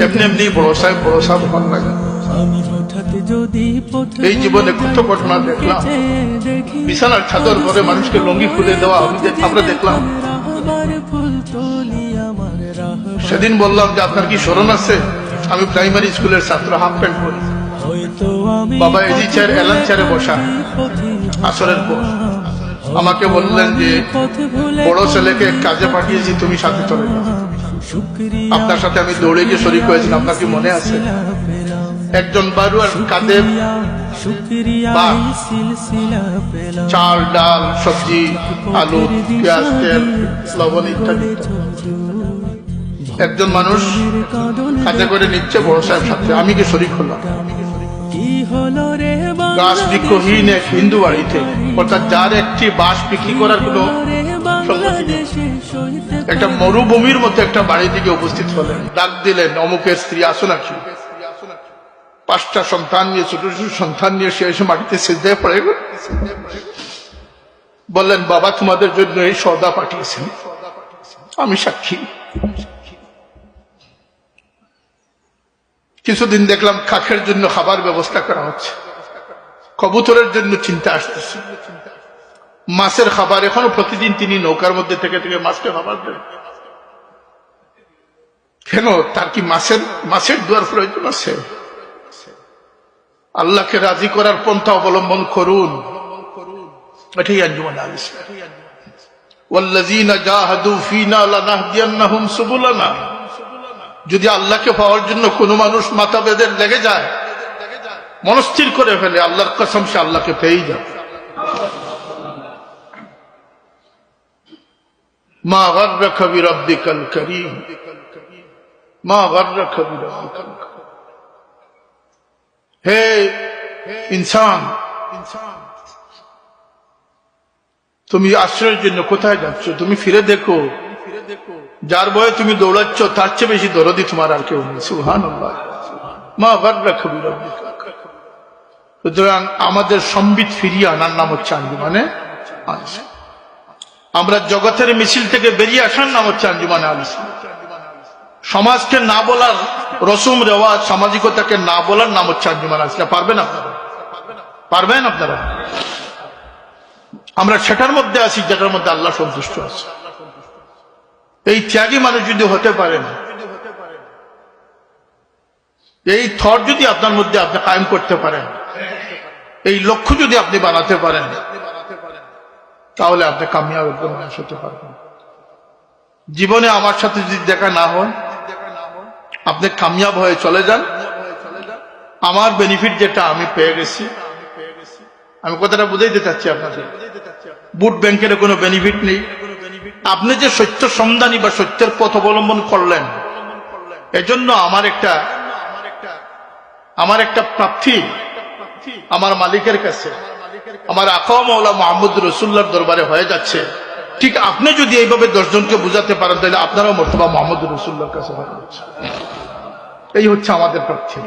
এমনি এমনি বড় সাহেব হন না। এই জীবনে কত ঘটনা দেখলাম, বিছানার চাদর পরে মানুষকে লুঙ্গি খুলে দেওয়া আমরা দেখলাম। সেদিন বললাম যে আপনার কি স্মরণ আছে, আমি প্রাইমারি স্কুলের ছাত্র, হাফ প্যান্ট পরি, বাবা এজি চেয়ার এলান চেয়ারে বসা, আসরের পর আমাকে বললেন যে বড় ছেলেকে কাজে পাঠিয়েছি, তুমি সাথে চলে যাও। আপনার সাথে আমি দৌড়ে গিয়ে শরীক হয়েছিলাম, আপনার কি মনে আছে? একজন বারুয়ার কাঁধে চাল ডাল সবজি আলু পেঁয়াজ তেল লবণ ইত্যাদি, একজন মানুষ কাজে করে নিচ্ছে, বড় সাহেব সাথে, আমি কি শরীক হলাম। গাছ বৃক্ষহীন এক হিন্দু বাড়িতে, অর্থাৎ যার একটি বাঁশ বিক্রি করার কোনো একটা মরুভূমির মতো একটা বাড়ি থেকে উপস্থিত হলেন, ডাক দিলেন, অমুকের স্ত্রী আসো নাকি। 5টা সন্তান নিয়ে, ছোট ছোট সন্তান নিয়ে সে এসে মাটিতে সিজদায় পড়ে গেল। বললেন, বাবা তোমাদের জন্য এই সওদা পাঠিয়েছেন, আমি সাক্ষী। কিছুদিন দেখলাম কাকের জন্য খাবার ব্যবস্থা করা হচ্ছে, কবুতরের জন্য চিন্তা আসতেছে, মাছের খাবার, এখনো প্রতিদিন তিনি নৌকার মধ্যে থেকে থেকে মাছকে খাবার দেন। কেন? তার কি মাছের দুয়ার প্রয়োজন আছে? আল্লাহকে রাজি করার পন্থা অবলম্বন করুন, এটাই আঞ্জুমান আল ইসলাম। ওয়াল্লাযীনা জাহাদু ফীনা লানাহদিয়ান্নাহুম সুবুলানা। যদি আল্লাহকে পাওয়ার জন্য কোনো মানুষ মাথা বেঁধে লেগে যায়, মনস্থির করে ফেলে, আল্লাহর কসম সে আল্লাহকে পেয়েই যাবে। মা গাররাকা বিরাব্বিকাল কারীম, মা গাররাকা বিরাব্বিকাল কারীম। হে ইনসান, তুমি আশ্রয়ের জন্য কোথায় যাচ্ছ? তুমি ফিরে দেখো, যার ভয়ে তুমি দৌড়াচ্ছ তার চেয়ে বেশি দরদি তোমার আর কেউ নেই। সুবহানাল্লাহ। মা গাররাকা বিরাব্বিকাল কারীম। সুতরাং আমাদের সম্বিত ফিরিয়ে আনার নাম হচ্ছে আঞ্জুমানে আল ইসলাম। আমরা জগতের মিছিল থেকে বেরিয়ে আসার নাম হচ্ছে আঞ্জুমানে আল ইসলাম। সমাজকে না বলার রসুম রেওয়াজ, সামাজিকতাকে না বলার নাম হচ্ছে আঞ্জুমান আল ইসলাম। পারবেন আপনারা? পারবেন আপনারা? আমরা সেটার মধ্যে আছি যেটার মধ্যে আল্লাহ সন্তুষ্ট আছে। এই ত্যাগী মানুষ যদি হতে পারেন, এই থট যদি আপনার মধ্যে আপনি কায়েম করতে পারেন, এই লক্ষ্য যদি আপনি বানাতে পারেন, তাহলে আপনি কামিয়াব মানুষ হতে পারবেন। জীবনে আমার সাথে যদি দেখা না হয়, আপনি কামিয়াব হয়ে চলে যান। আমার বেনিফিট যেটা আমি পেয়ে গেছি, আমি কথাটা বুঝাইতে চাচ্ছি আপনাদের। বুট ব্যাংকের কোনো বেনিফিট নেই। আপনি যে সত্য সন্ধানী বা সত্যের পথ অবলম্বন করলেন, এজন্য আমার একটা প্রাপ্তি আমার মালিকের কাছে, আমার আকা মাওলা মুহাম্মদ রাসূলুল্লাহর দরবারে হয়ে যাচ্ছে। ঠিক আপনি যদি এইভাবে 10 জনকে বুঝাতে পারেন, তাহলে আপনারাও মর্তবা মুহাম্মদ রাসূলুল্লাহর কাছে হয়ে যাচ্ছে। এই হচ্ছে আমাদের প্রাপ্তি।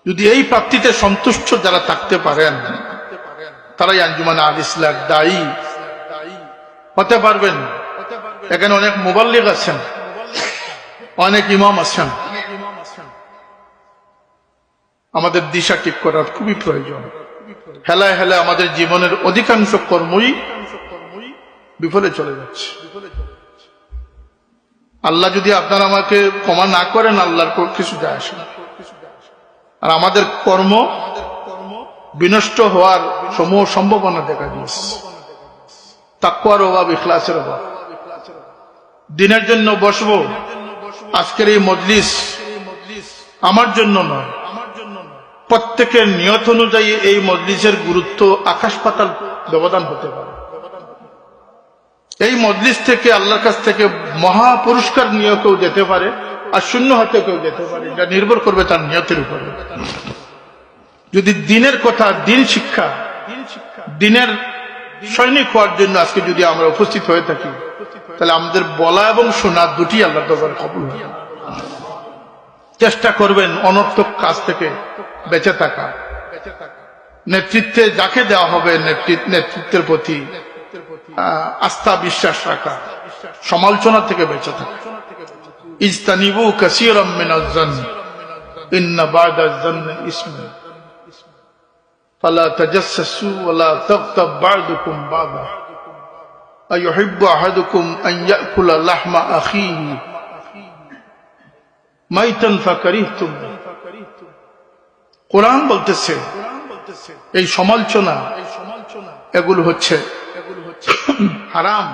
যদি এই প্রাপ্তিতে সন্তুষ্ট যারা থাকতে পারেন, তারাই আঞ্জুমান আল ইসলাম দায়ী হতে পারবেন। এখানে অনেক মুবাল্লিগ আছেন, অনেক ইমাম আছেন। আমাদের দিশা ঠিক করার খুবই প্রয়োজন। হেলায় হেলায় আমাদের জীবনের অধিকাংশ কর্মই বিফলে চলে যাচ্ছে। আল্লাহ যদি আপনারা আমাকে ক্ষমা না করেন, আল্লাহর কিছু যায় আসে না। আর আমাদের কর্ম বিনষ্ট হওয়ার সমূহ সম্ভাবনা দেখা দিয়েছে। তাকওয়ার অভাব, ইখলাসের অভাব। দিনের জন্য বসবো, আজকের এই মজলিস আমার জন্য নয়, প্রত্যেকের নিয়ত অনুযায়ী এই মজলিসের গুরুত্ব আকাশ পাতাল ব্যবধান হতে পারে। এই মজলিস থেকে আল্লাহর কাছ থেকে মহা পুরস্কার নিয়ে কেউ যেতে পারে, আর শূন্য হাতে কেউ যেতে পারে। এটা নির্ভর করবে তার নিয়তের উপরে। যদি দিনের কথা, দিন শিক্ষা, দিনের সৈনিক হওয়ার জন্য আজকে যদি আমরা উপস্থিত হয়ে থাকি, তাহলে আমাদের বলা এবং শোনা দুটি আল্লাহর দরবারে কবুল হবে। চেষ্টা করবেন অনর্থক কাজ থেকে বেঁচে থাকা। নেতৃত্বে যাকে দেওয়া হবে, নেতৃত্বের প্রতি আস্থা বিশ্বাস রাখা, সমালোচনা থেকে বেঁচে থাকা। ইজতানিবু কাসীরাম মিনাজ জান্ন ইন্না বা'দাজ জান্ন ইসমুন ফালা তাজাসসু ওয়ালা তাগতাব বা'দুকুম বা'দা আইয়ুহিব্বু আহাদুকুম আন ইয়াকুলা লাহমা আখিহি মাইতান ফাকারিহতুম। কোরআন বলতেছে এই সমালোচনা এগুলো হচ্ছে হারাম।